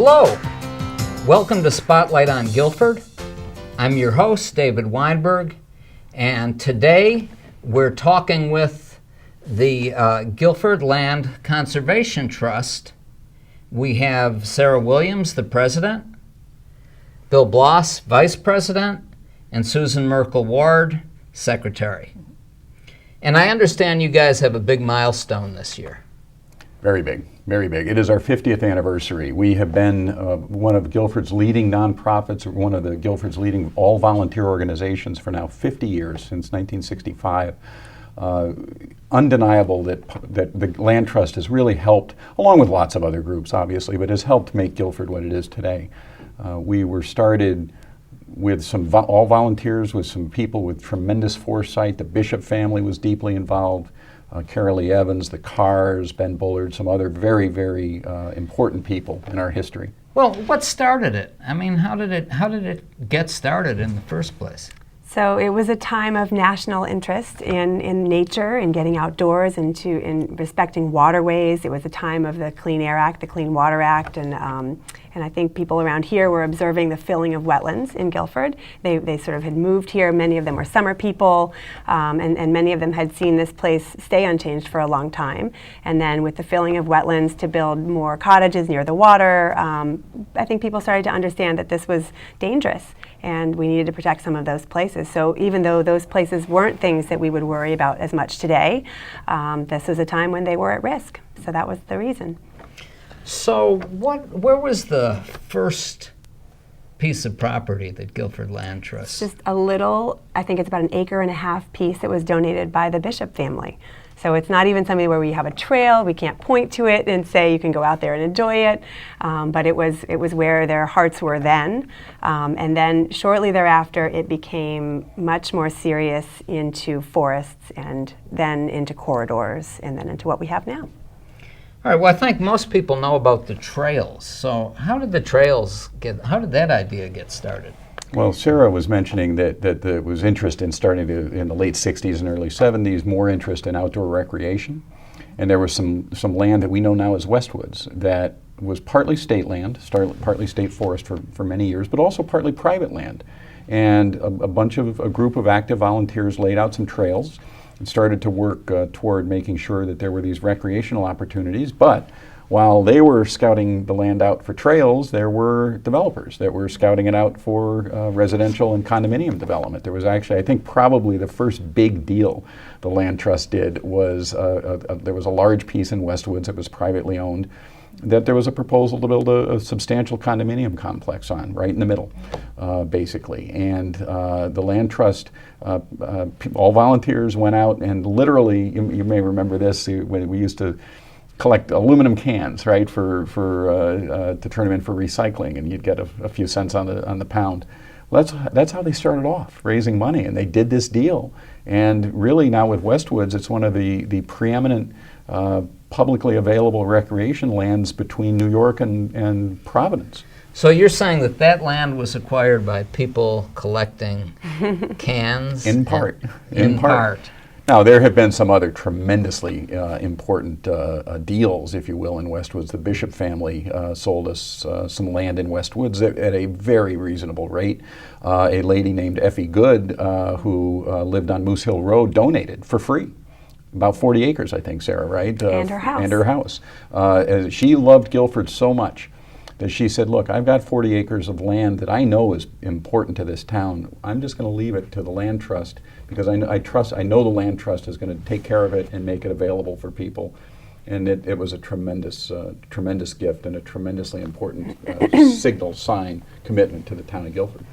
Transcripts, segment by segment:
Hello, welcome to Spotlight on Guilford. I'm your host, David Weinberg, and today we're talking with the Guilford Land Conservation Trust. We have Sarah Williams, the president, Bill Bloss, vice president, and Susan Merkel-Ward, secretary. And I understand you guys have a big milestone this year. Very big, very big. It is our 50th anniversary. We have been one of Guilford's leading nonprofits, or one of the Guilford's leading all-volunteer organizations for now 50 years, since 1965. Undeniable that the Land Trust has really helped, along with lots of other groups obviously, but has helped make Guilford what it is today. We were started with some all volunteers, with some people with tremendous foresight. The Bishop family was deeply involved. Carolee Evans, the Carrs, Ben Bullard, some other very, very important people in our history. Well, what started it? I mean, how did it get started in the first place? So it was a time of national interest in nature and getting outdoors and in respecting waterways. It was a time of the Clean Air Act, the Clean Water Act, and I think people around here were observing the filling of wetlands in Guilford. They sort of had moved here. Many of them were summer people, and many of them had seen this place stay unchanged for a long time. And then with the filling of wetlands to build more cottages near the water, I think people started to understand that this was dangerous and we needed to protect some of those places. So even though those places weren't things that we would worry about as much today, this was a time when they were at risk. So that was the reason. So where was the first piece of property that Guilford Land Trust? Just a little, I think it's about 1.5 acre piece that was donated by the Bishop family. So it's not even something where we have a trail, we can't point to it and say you can go out there and enjoy it, but it was where their hearts were then. And then shortly thereafter it became much more serious into forests and then into corridors and then into what we have now. All right, well, I think most people know about the trails. So how did that idea get started? Well, Sarah was mentioning that there was interest in starting in the late 60s and early 70s, more interest in outdoor recreation. And there was some land that we know now as Westwoods that was partly state land, partly state forest for many years, but also partly private land. And a group of active volunteers laid out some trails and started to work toward making sure that there were these recreational opportunities. But while they were scouting the land out for trails, there were developers that were scouting it out for residential and condominium development. There was actually, I think, probably the first big deal the Land Trust did was there was a large piece in Westwoods that was privately owned that there was a proposal to build a substantial condominium complex on, right in the middle, basically. And the Land Trust, all volunteers went out and literally, you may remember this, when we used to collect aluminum cans, right, to turn them in for recycling, and you'd get a few cents on the pound. Well, that's how they started off, raising money, and they did this deal. And really now with Westwoods, it's one of the preeminent publicly available recreation lands between New York and Providence. So you're saying that land was acquired by people collecting cans? In part. In part. Now, there have been some other tremendously important deals, if you will, in Westwoods. The Bishop family sold us some land in Westwoods at a very reasonable rate. A lady named Effie Good, who lived on Moose Hill Road, donated for free. About 40 acres, I think, Sarah, right? And her house. And her house. She loved Guilford so much that she said, look, I've got 40 acres of land that I know is important to this town. I'm just going to leave it to the Land Trust because I know the Land Trust is going to take care of it and make it available for people. And it was a tremendous gift and a tremendously important signal, sign, commitment to the town of Guilford.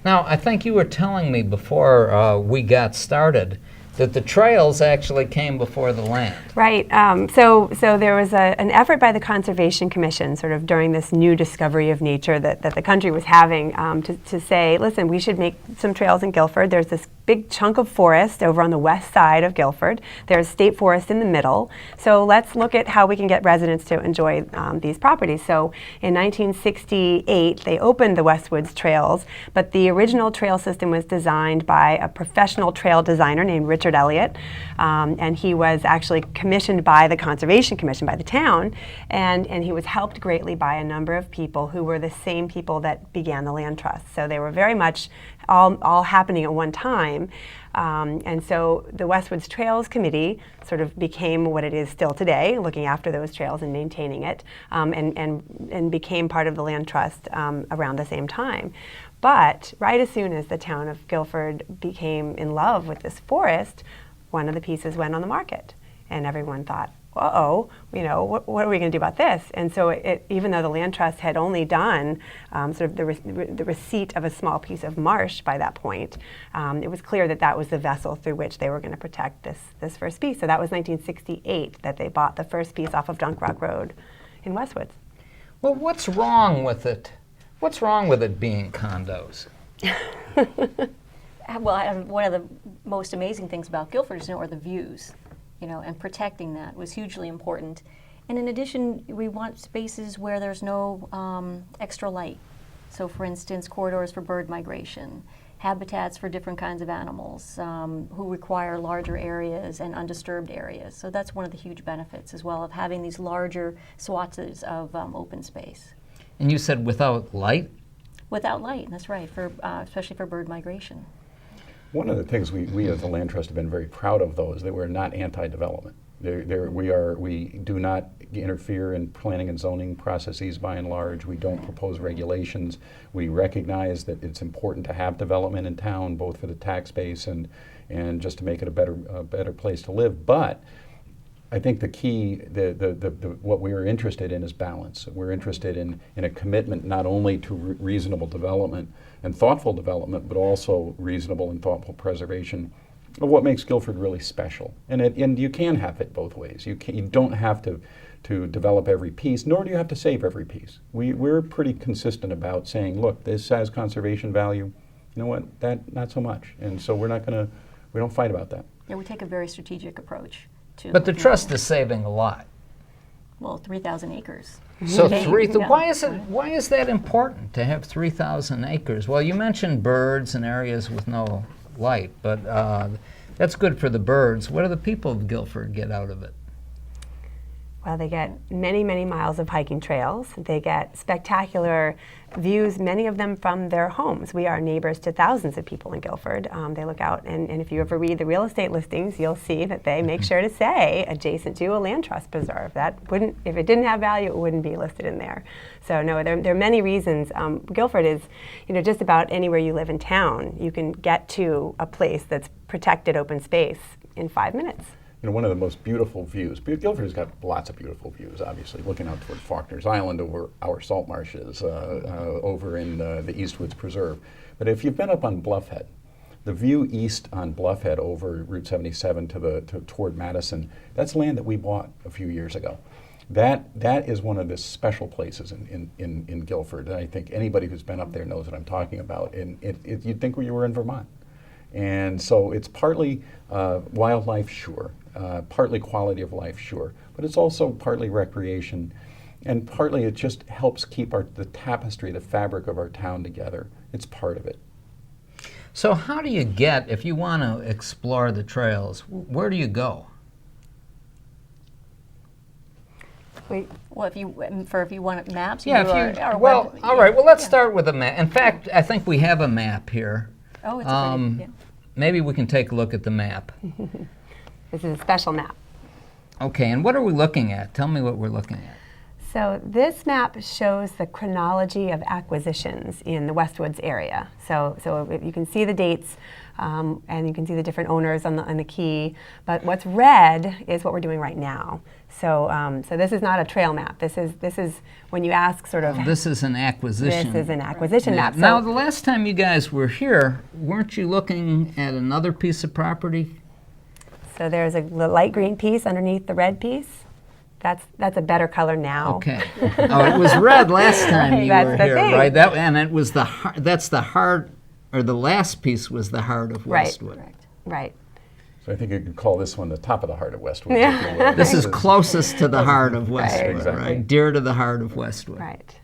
Now, I think you were telling me before we got started that the trails actually came before the land. Right. So there was an effort by the Conservation Commission sort of during this new discovery of nature that the country was having to say, listen, we should make some trails in Guilford. There's this big chunk of forest over on the west side of Guilford. There's state forest in the middle. So let's look at how we can get residents to enjoy these properties. So in 1968, they opened the Westwood's trails, but the original trail system was designed by a professional trail designer named Richard Elliott, and he was actually commissioned by the Conservation Commission, by the town, and he was helped greatly by a number of people who were the same people that began the land trust. So they were very much all happening at one time. And so the Westwood's Trails Committee sort of became what it is still today, looking after those trails and maintaining it, and became part of the land trust around the same time. But right as soon as the town of Guilford became in love with this forest, one of the pieces went on the market, and everyone thought, uh-oh, what are we going to do about this? And so even though the land trust had only done sort of the receipt of a small piece of marsh by that point, it was clear that that was the vessel through which they were going to protect this first piece. So that was 1968 that they bought the first piece off of Dunk Rock Road in Westwood. Well, what's wrong with it? What's wrong with it being condos? Well, one of the most amazing things about Guilford are the views. And protecting that was hugely important. And in addition, we want spaces where there's no extra light. So for instance, corridors for bird migration, habitats for different kinds of animals who require larger areas and undisturbed areas. So that's one of the huge benefits as well of having these larger swathes of open space. And you said without light? Without light, that's right, especially for bird migration. One of the things we as the Land Trust have been very proud of, though, is that we're not anti-development. We do not interfere in planning and zoning processes by and large. We don't propose regulations. We recognize that it's important to have development in town, both for the tax base and just to make it a better place to live. But I think the key, what we're interested in is balance. We're interested in a commitment not only to reasonable development and thoughtful development, but also reasonable and thoughtful preservation of what makes Guilford really special. And you can have it both ways. You don't have to develop every piece, nor do you have to save every piece. We're pretty consistent about saying, look, this has conservation value. You know what? That not so much. And so we don't fight about that. Yeah, we take a very strategic approach. But the trust is saving a lot. Well, 3,000 acres. So Yeah. why is that important to have 3,000 acres? Well, you mentioned birds and areas with no light, but that's good for the birds. What do the people of Guilford get out of it? Well, they get many, many miles of hiking trails. They get spectacular views, many of them from their homes. We are neighbors to thousands of people in Guilford. They look out, and if you ever read the real estate listings, you'll see that they make sure to say adjacent to a land trust preserve. That wouldn't, if it didn't have value, it wouldn't be listed in there. So no, there are many reasons. Guilford is, just about anywhere you live in town, you can get to a place that's protected open space in 5 minutes. One of the most beautiful views. Guilford has got lots of beautiful views, obviously, looking out toward Faulkner's Island, over our salt marshes, over in the Eastwoods Preserve. But if you've been up on Bluffhead, the view east on Bluffhead over Route 77 toward Madison, that's land that we bought a few years ago. That is one of the special places in Guilford. And I think anybody who's been up there knows what I'm talking about. And you'd think you were in Vermont. And so it's partly wildlife, sure, partly quality of life, sure, but it's also partly recreation, and partly it just helps keep the tapestry, the fabric of our town together. It's part of it. So how do you get, if you want to explore the where do you go? Well, if you want maps, Yeah, all right. Well, let's start with a map. In fact, I think we have a map here. Oh, it's pretty, yeah. Maybe we can take a look at the map. This is a special map. Okay, and what are we looking at? Tell me what we're looking at. So this map shows the chronology of acquisitions in the Westwoods area. So you can see the dates, and you can see the different owners on the key. But what's red is what we're doing right now. So this is not a trail map. This is when you ask sort of. This is an acquisition. This is an acquisition map. Now, the last time you guys were here, weren't you looking at another piece of property? So there's the light green piece underneath the red piece. That's a better color now. Okay. Oh, it was red last time you That's were the here, thing. right? That's the hard or the last piece was the heart of Right. Westwood. Correct. Right. So I think you could call this one the top of the heart of Westwood. Yeah. If you will. This is closest to the heart of Westwood, Exactly. right? Dear to the heart of Westwood. Right.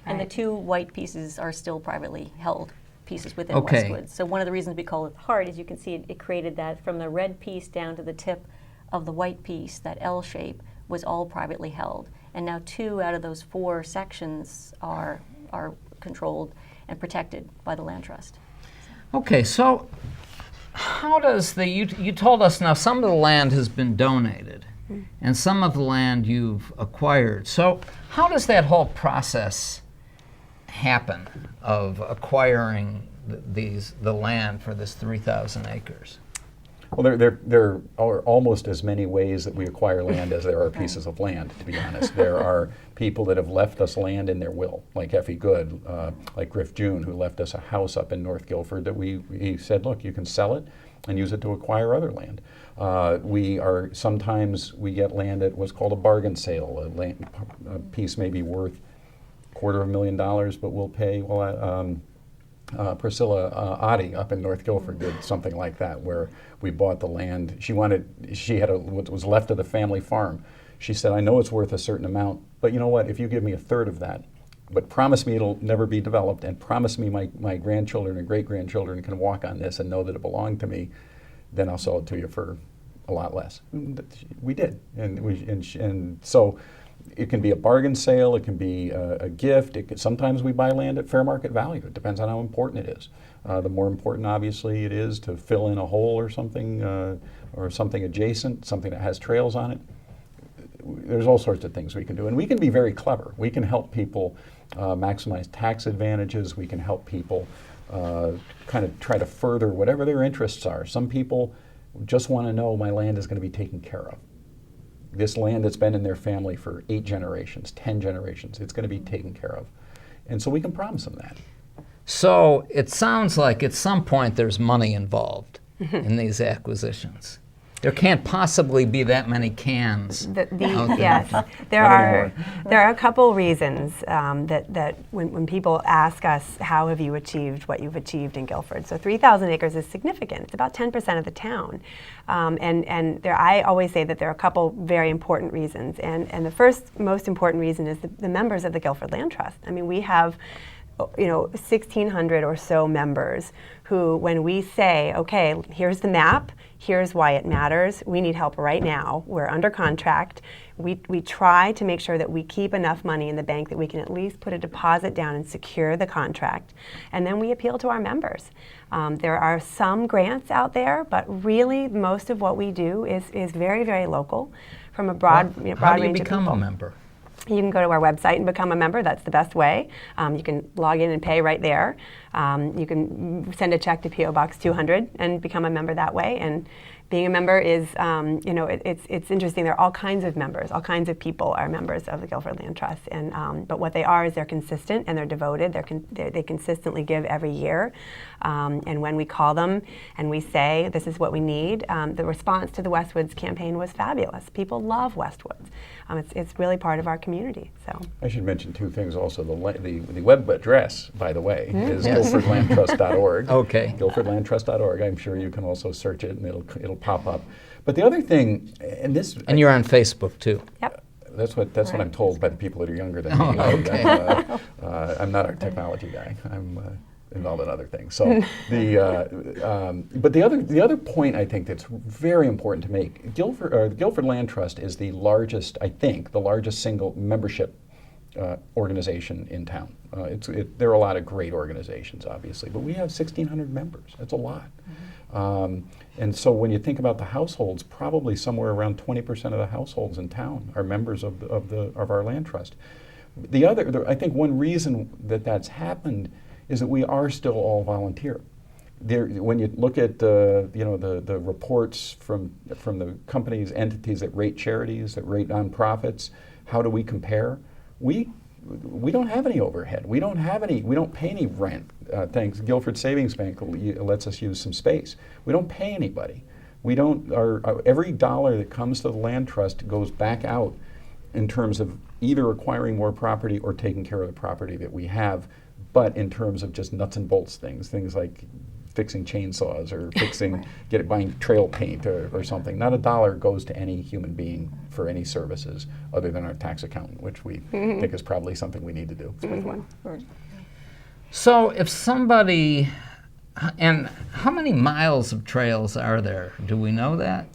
And the Right. two white pieces are still privately held pieces within Okay. Westwood. So one of the reasons we call it heart is you can see it created that from the red piece down to the tip of the white piece, that L shape, was all privately held. And now 2 out of those 4 sections are controlled and protected by the land trust. Okay, so how does you told us now some of the land has been donated and some of the land you've acquired. So how does that whole process happen of acquiring the land for this 3,000 acres? Well, there are almost as many ways that we acquire land as there are pieces of land, to be honest. There are people that have left us land in their will, like Effie Good, like Griff June, who left us a house up in North Guilford that he said, look, you can sell it and use it to acquire other land. Sometimes we get land at what's called a bargain sale. A piece may be worth $250,000, but we'll pay, Priscilla Oddie up in North Guilford did something like that, where we bought the land. She had what was left of the family farm. She said, I know it's worth a certain amount, but you know what, if you give me 1/3 of that, but promise me it'll never be developed, and promise me my grandchildren and great-grandchildren can walk on this and know that it belonged to me, then I'll sell it to you for a lot less. We did, and so it can be a bargain sale, it can be a gift. Sometimes we buy land at fair market value. It depends on how important it is. The more important, obviously, it is to fill in a hole or something adjacent, something that has trails on it. There's all sorts of things we can do, and we can be very clever. We can help people maximize tax advantages. We can help people kind of try to further whatever their interests are. Some people just want to know my land is going to be taken care of. This land that's been in their family for 8 generations, 10 generations, it's going to be taken care of. And so we can promise them that. So it sounds like at some point there's money involved in these acquisitions. There can't possibly be that many cans out there. Yes, there are a couple reasons that when people ask us, how have you achieved what you've achieved in Guilford? So 3,000 acres is significant. It's about 10% of the town. I always say that there are a couple very important reasons. And the first most important reason is the members of the Guilford Land Trust. I mean, we have 1,600 or so members who, when we say, okay, here's the map, here's why it matters, we need help right now, we're under contract, we try to make sure that we keep enough money in the bank that we can at least put a deposit down and secure the contract, and then we appeal to our members. There are some grants out there, but really most of what we do is very, very local from a broad, How broad do you range of become people. a member? You can go to our website and become a member. That's the best way. You can log in and pay right there. You can send a check to P.O. Box 200 and become a member that way. And being a member is, it's interesting. There are all kinds of members. All kinds of people are members of the Guilford Land Trust. And but what they are is they're consistent and they're devoted. They consistently give every year. And when we call them and we say this is what we need, the response to the Westwoods campaign was fabulous. People love Westwoods. It's really part of our community. So I should mention 2 things also. The web address, by the way, is guilfordlandtrust.org. Okay. Guilfordlandtrust.org. I'm sure you can also search it and it'll pop up. But the other thing, And you're on Facebook too. yep. that's what I'm told by the people that are younger than me. okay. I'm not a technology guy. I'm involved in other things. So but the other point I think that's very important to make, the Guilford Land Trust is the largest single membership organization in town. There are a lot of great organizations, obviously, but we have 1,600 members. That's a lot. And so when you think about the households, probably somewhere around 20% of the households in town are members of our land trust. I think one reason that's happened is that we are still all volunteer. When you look at the reports from the companies, entities that rate charities, that rate nonprofits, how do we compare? We don't have any overhead. We don't pay any rent. Thanks, Guilford Savings Bank lets us use some space. We don't pay anybody. Every dollar that comes to the land trust goes back out in terms of either acquiring more property or taking care of the property that we have but in terms of just nuts and bolts things like fixing chainsaws or fixing, buying trail paint or something. Not a dollar goes to any human being for any services other than our tax accountant, which we think is probably something we need to do. So if somebody, and how many miles of trails are there? Do we know that?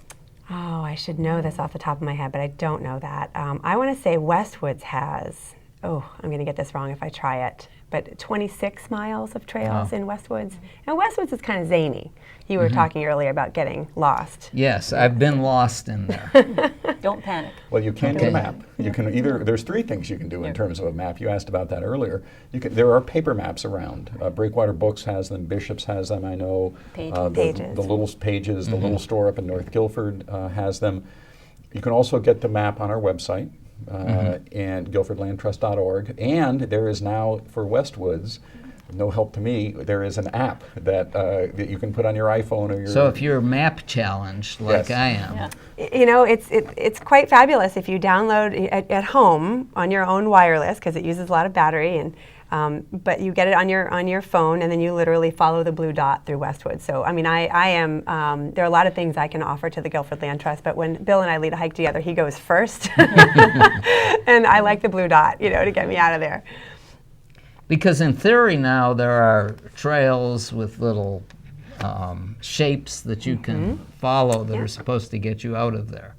Oh, I should know this off the top of my head, but I don't know that. I want to say Westwood's has, I'm going to get this wrong if I try it, but 26 miles of trails in Westwoods. And Westwoods is kind of zany. You were talking earlier about getting lost. Yes, I've been lost in there. Don't panic. Well, you can get a map. You can there's three things you can do in terms of a map. You asked about that earlier. There are paper maps around. Breakwater Books has them, Bishop's has them, I know. Pages. The little pages, the little store up in North Guilford has them. You can also get the map on our website, and guilfordlandtrust.org. And there is now, for Westwoods, no help to me, there is an app that you can put on your iPhone or your... So if you're map challenged like I am, You know, it's quite fabulous if you download at home on your own wireless, because it uses a lot of battery, and but you get it on your phone, and then you literally follow the blue dot through Westwood. So I mean, I am there are a lot of things I can offer to the Guilford Land Trust, but when Bill and I lead a hike together, he goes first, and I like the blue dot, to get me out of there. because in theory now there are trails with little shapes that you can follow that are supposed to get you out of there.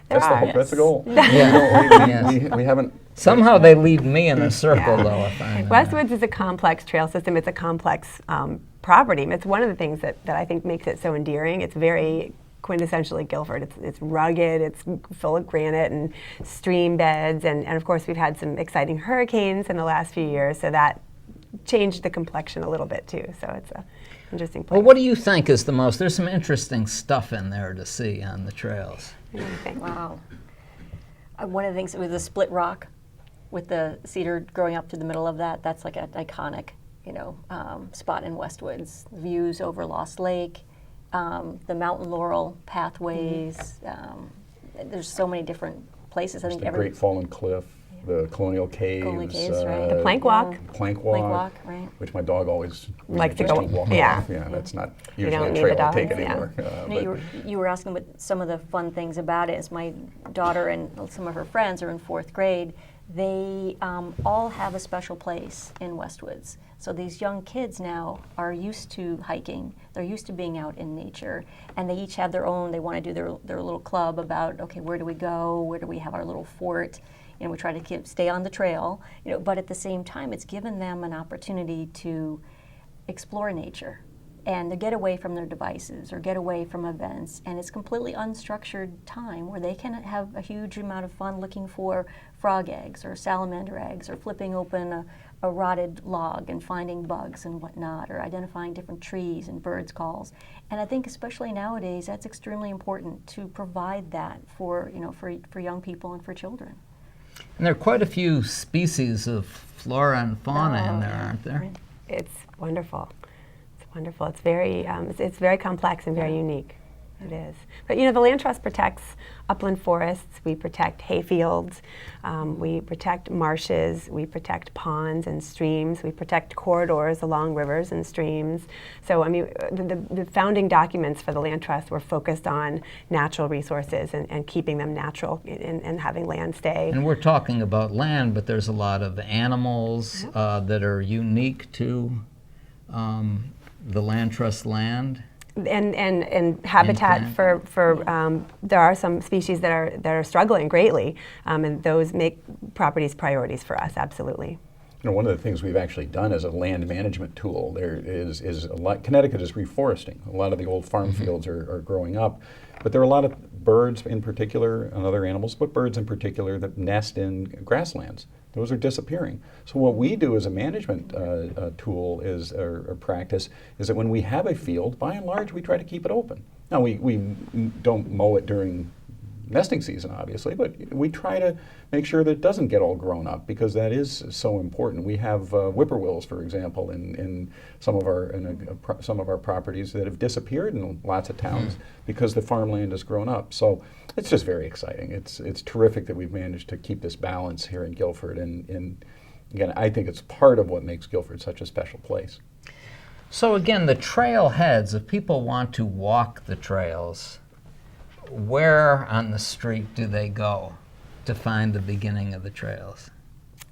That's the hope. That's the goal. Yeah. We haven't... Somehow they lead me in a circle, though. I find Westwoods is a complex trail system. It's a complex property. It's one of the things that I think makes it so endearing. It's very quintessentially Guilford. It's rugged, it's full of granite and stream beds, and of course we've had some exciting hurricanes in the last few years, so that changed the complexion a little bit too. So it's a interesting place. Well, what do you think is the most? There's some interesting stuff in there to see on the trails. What do you think? Wow. One of the things with the split rock, with the cedar growing up through the middle of that, that's like an iconic, spot in Westwoods. Views over Lost Lake, the mountain laurel pathways. There's so many different places. I think the Great Fallen Cliff, the Colonial Caves, right. The plank walk. Plank walk, right. which my dog always Likes to just go. walk Yeah. off. Yeah, that's not You usually don't a need trail the I take dogs, anymore. You were asking what some of the fun things about it is. My daughter and some of her friends are in 4th grade. They all have a special place in Westwoods. So these young kids now are used to hiking. They're used to being out in nature, and they each have their own. They want to do their little club about, okay, where do we go? Where do we have our little fort? We try to stay on the trail. But at the same time, it's given them an opportunity to explore nature and to get away from their devices or get away from events. And it's completely unstructured time where they can have a huge amount of fun looking for frog eggs or salamander eggs, or flipping open a rotted log and finding bugs and whatnot, or identifying different trees and birds' calls. And I think especially nowadays, that's extremely important to provide that for young people and for children. And there are quite a few species of flora and fauna in there, aren't there? It's wonderful. It's wonderful. It's very complex and very unique. It is. But the Land Trust protects upland forests. We protect hayfields. We protect marshes. We protect ponds and streams. We protect corridors along rivers and streams. So I mean, the founding documents for the Land Trust were focused on natural resources and keeping them natural and having land stay. And we're talking about land, but there's a lot of animals that are unique to the Land Trust land. And habitat for there are some species that are struggling greatly, and those make properties priorities for us. Absolutely. One of the things we've actually done as a land management tool there is a lot. Connecticut is reforesting. A lot of the old farm fields are growing up, but there are a lot of birds in particular and other animals, but birds in particular that nest in grasslands. Those are disappearing. So what we do as a management tool or practice is that when we have a field, by and large, we try to keep it open. Now we don't mow it during nesting season, obviously, but we try to make sure that it doesn't get all grown up, because that is so important. We have whippoorwills, for example, in some of our properties that have disappeared in lots of towns because the farmland has grown up. So it's just very exciting. It's terrific that we've managed to keep this balance here in Guilford, and again, I think it's part of what makes Guilford such a special place. So again, the trailheads, if people want to walk the trails, where on the street do they go to find the beginning of the trails?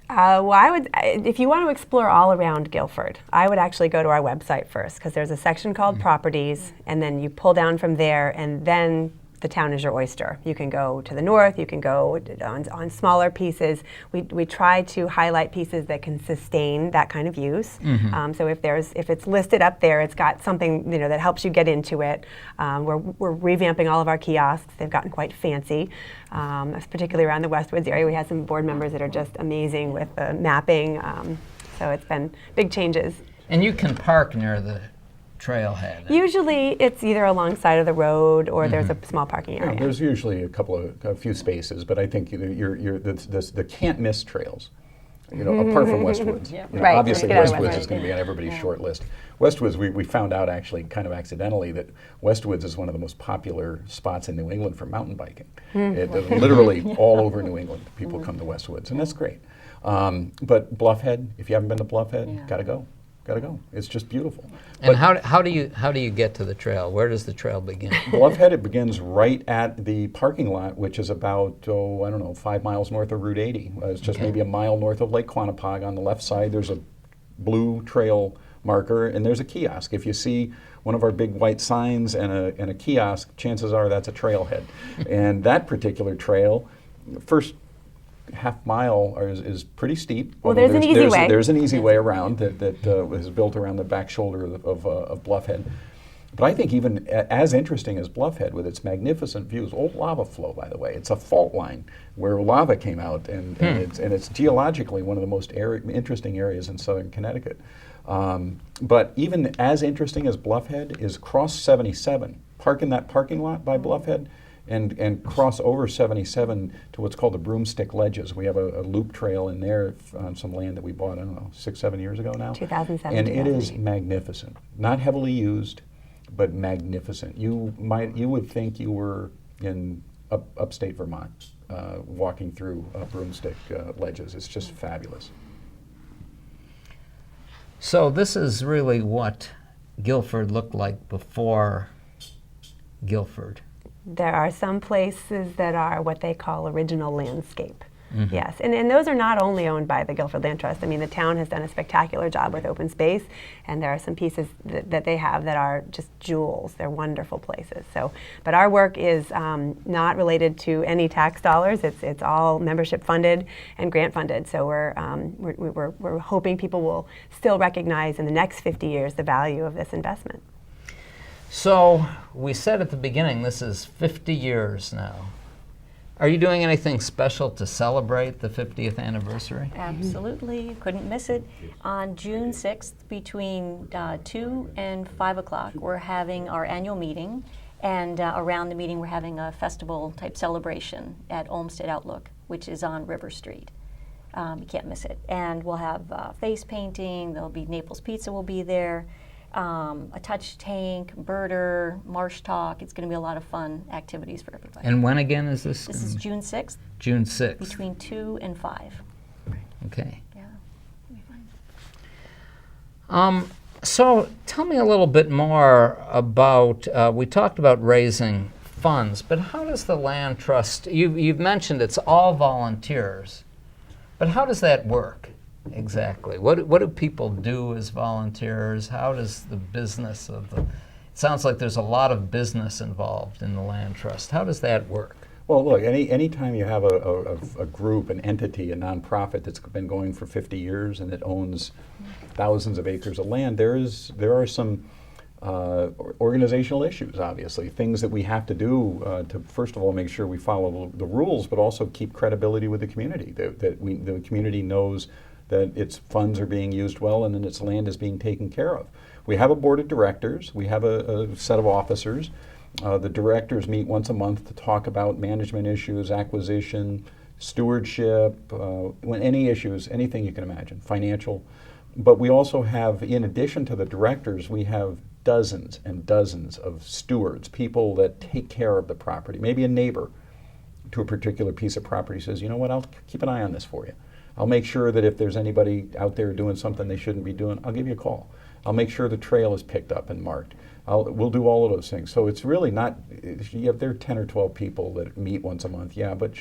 Well, if you want to explore all around Guilford, I would actually go to our website first, because there's a section called Properties, and then you pull down from there, and then the town is your oyster. You can go to the north, you can go on smaller pieces. We try to highlight pieces that can sustain that kind of use. So if it's listed up there, it's got something that helps you get into it. We're revamping all of our kiosks. They've gotten quite fancy, particularly around the Westwoods area. We have some board members that are just amazing with the mapping. So it's been big changes. And you can park near the trailhead. Usually it's either alongside of the road or there's a small parking area. There's usually a few spaces, but I think the can't miss trails. Apart from Westwoods. Right. Obviously Let's Westwoods get out of Westwood. is going to be on everybody's short list. Westwoods, we found out actually kind of accidentally that Westwoods is one of the most popular spots in New England for mountain biking. Literally all over New England, people come to Westwoods, and that's great. But Bluffhead, if you haven't been to Bluffhead, gotta go. It's just beautiful. And how do you get to the trail? Where does the trail begin? Bluffhead, it begins right at the parking lot, which is about 5 miles north of Route 80. It's just maybe a mile north of Lake Quanapog. On the left side, there's a blue trail marker, and there's a kiosk. If you see one of our big white signs and a kiosk, chances are that's a trailhead. And that particular trail, first half mile is pretty steep. Well, there's an easy way. There's an easy way around that is built around the back shoulder of Bluffhead. But I think even as interesting as Bluffhead with its magnificent views, old lava flow, by the way, it's a fault line where lava came out, and it's geologically one of the most interesting areas in southern Connecticut. But even as interesting as Bluffhead is cross 77, park in that parking lot by Bluffhead, and cross over 77 to what's called the Broomstick Ledges. We have a loop trail in there on some land that we bought, 6-7 years ago now. 2007. And it is magnificent. Not heavily used, but magnificent. You would think you were in upstate Vermont, walking through Broomstick Ledges. It's just fabulous. So this is really what Guilford looked like before Guilford. There are some places that are what they call original landscape. Yes, and those are not only owned by the Guilford Land Trust. I mean, the town has done a spectacular job with open space, and there are some pieces that they have that are just jewels. They're wonderful places. So, but our work is not related to any tax dollars. It's all membership funded and grant funded. So we're hoping people will still recognize in the next 50 years the value of this investment. So we said at the beginning, this is 50 years now. Are you doing anything special to celebrate the 50th anniversary? Absolutely, couldn't miss it. On June 6th, between 2 and 5 o'clock, we're having our annual meeting, and around the meeting we're having a festival-type celebration at Olmsted Outlook, which is on River Street. You can't miss it. And we'll have face painting, there'll be Naples Pizza will be there, a touch tank, birder, Marsh talk. It's going to be a lot of fun activities for everybody. And when again is this? This is June 6th. June 6th. Between 2 and 5. Okay. Yeah, it'll be fun. So tell me a little bit more about, we talked about raising funds, but how does the Land Trust, you've mentioned it's all volunteers, but how does that work? Exactly. What do people do as volunteers? How does the business of it sounds like there's a lot of business involved in the Land Trust. How does that work? Well, look, any time you have a group, an entity, a nonprofit that's been going for 50 years and that owns thousands of acres of land, there are some organizational issues, obviously, things that we have to do to, first of all, make sure we follow the rules, but also keep credibility with the community, that the community knows that its funds are being used well and that its land is being taken care of. We have a board of directors. We have a set of officers. The directors meet once a month to talk about management issues, acquisition, stewardship, any issues, anything you can imagine, financial. But we also have, in addition to the directors, we have dozens and dozens of stewards, people that take care of the property. Maybe a neighbor to a particular piece of property says, you know what, I'll keep an eye on this for you. I'll make sure that if there's anybody out there doing something they shouldn't be doing, I'll give you a call. I'll make sure the trail is picked up and marked. We'll do all of those things. So it's really not, there are 10 or 12 people that meet once a month, yeah, but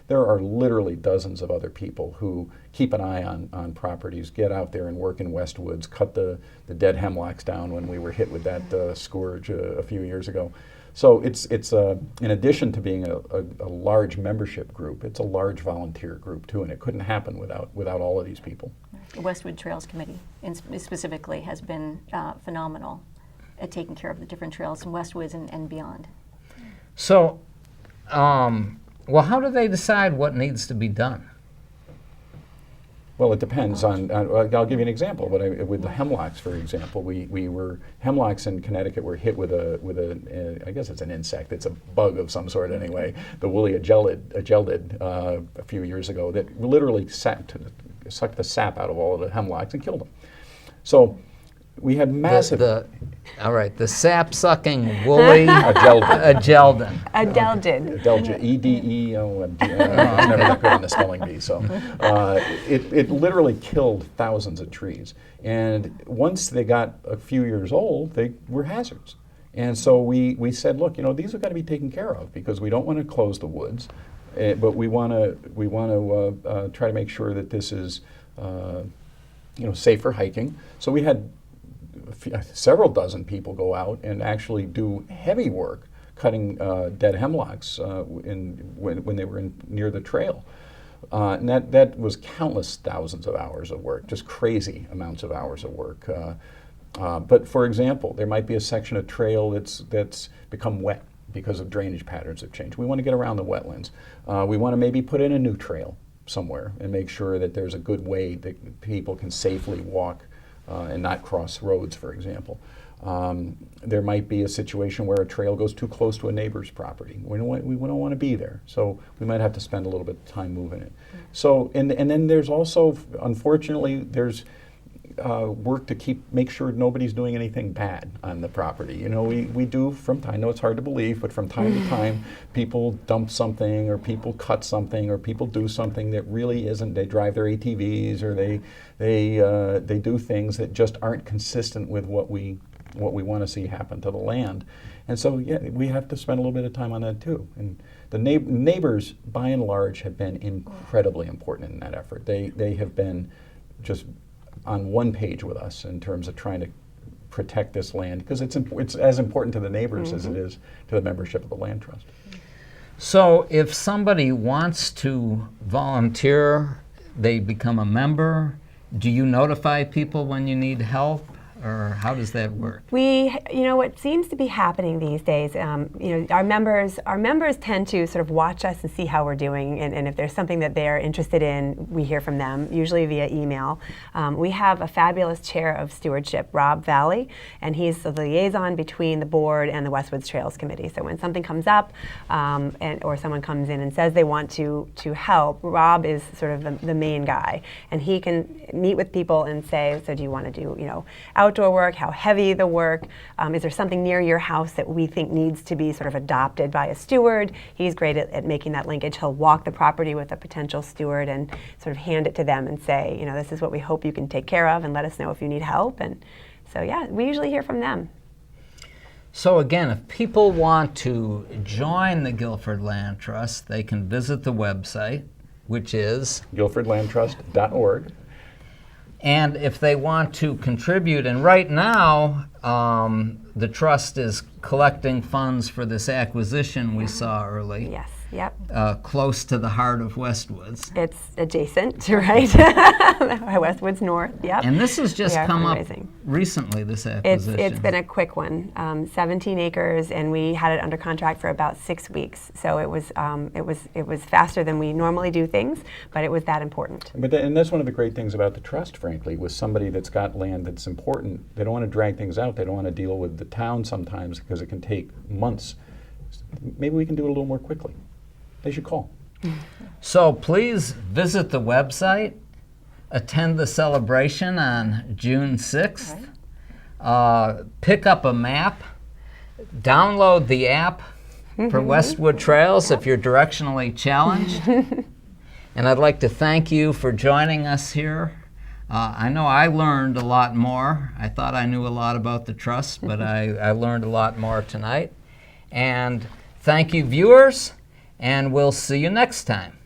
there are literally dozens of other people who keep an eye on properties, get out there and work in Westwoods, cut the dead hemlocks down when we were hit with that scourge a few years ago. So it's in addition to being a large membership group, it's a large volunteer group too, and it couldn't happen without all of these people. The Westwood Trails Committee specifically has been phenomenal at taking care of the different trails in Westwoods and beyond. So, well, how do they decide what needs to be done? Well, it depends on I'll give you an example. But with the hemlocks, for example, hemlocks in Connecticut were hit with I guess it's an insect. It's a bug of some sort anyway. The woolly ageldid a few years ago that literally sucked the sap out of all of the hemlocks and killed them. So we had massive. All right, the sap-sucking woolly Ageldid. Adeldid. E-D-E-O. I was never that good on the spelling bee. So it literally killed thousands of trees. And once they got a few years old, they were hazards. And so we said, look, these have got to be taken care of because we don't want to close the woods, but we want to try to make sure that this is safe for hiking. So we had several dozen people go out and actually do heavy work cutting dead hemlocks when they were near the trail. And that was countless thousands of hours of work, just crazy amounts of hours of work. But for example, there might be a section of trail that's become wet because of drainage patterns have changed. We want to get around the wetlands. We want to maybe put in a new trail somewhere and make sure that there's a good way that people can safely walk and not cross roads, for example. There might be a situation where a trail goes too close to a neighbor's property. We don't want to be there, so we might have to spend a little bit of time moving it. So, and then there's also, unfortunately, there's work to make sure nobody's doing anything bad on the property. We do from time, I know it's hard to believe, but from time to time, people dump something, or people cut something, or people do something that really isn't. They drive their ATVs, or they do things that just aren't consistent with what we want to see happen to the land. And so, yeah, we have to spend a little bit of time on that too. And the neighbors, by and large, have been incredibly important in that effort. They have been just on one page with us in terms of trying to protect this land, because it's as important to the neighbors as it is to the membership of the land trust. So if somebody wants to volunteer, they become a member, do you notify people when you need help? Or how does that work? What seems to be happening these days, our members tend to sort of watch us and see how we're doing, and if there's something that they're interested in, we hear from them, usually via email. We have a fabulous chair of stewardship, Rob Valley, and he's the liaison between the board and the Westwoods Trails Committee. So when something comes up, or someone comes in and says they want to help, Rob is sort of the main guy, and he can meet with people and say, so do you want to do, outdoor work, how heavy the work, is there something near your house that we think needs to be sort of adopted by a steward? He's great at making that linkage. He'll walk the property with a potential steward and sort of hand it to them and say, this is what we hope you can take care of, and let us know if you need help. And so, yeah, we usually hear from them. So again, if people want to join the Guilford Land Trust, they can visit the website, which is guilfordlandtrust.org. And if they want to contribute, and right now the trust is collecting funds for this acquisition we saw early. Yes, yep. Close to the heart of Westwoods. It's adjacent, right? Westwoods North, yep. And this has just come up fundraising recently, this acquisition. It's been a quick one, 17 acres, and we had it under contract for about 6 weeks. So it was faster than we normally do things, but it was that important. And that's one of the great things about the trust, frankly, with somebody that's got land that's important. They don't want to drag things out. They don't want to deal with the town sometimes because it can take months. Maybe we can do it a little more quickly. They should call. So please visit the website, attend the celebration on June 6th, pick up a map, download the app for Westwood Trails if you're directionally challenged, And I'd like to thank you for joining us here. I know I learned a lot more. I thought I knew a lot about the trust, but I learned a lot more tonight. And thank you, viewers, and we'll see you next time.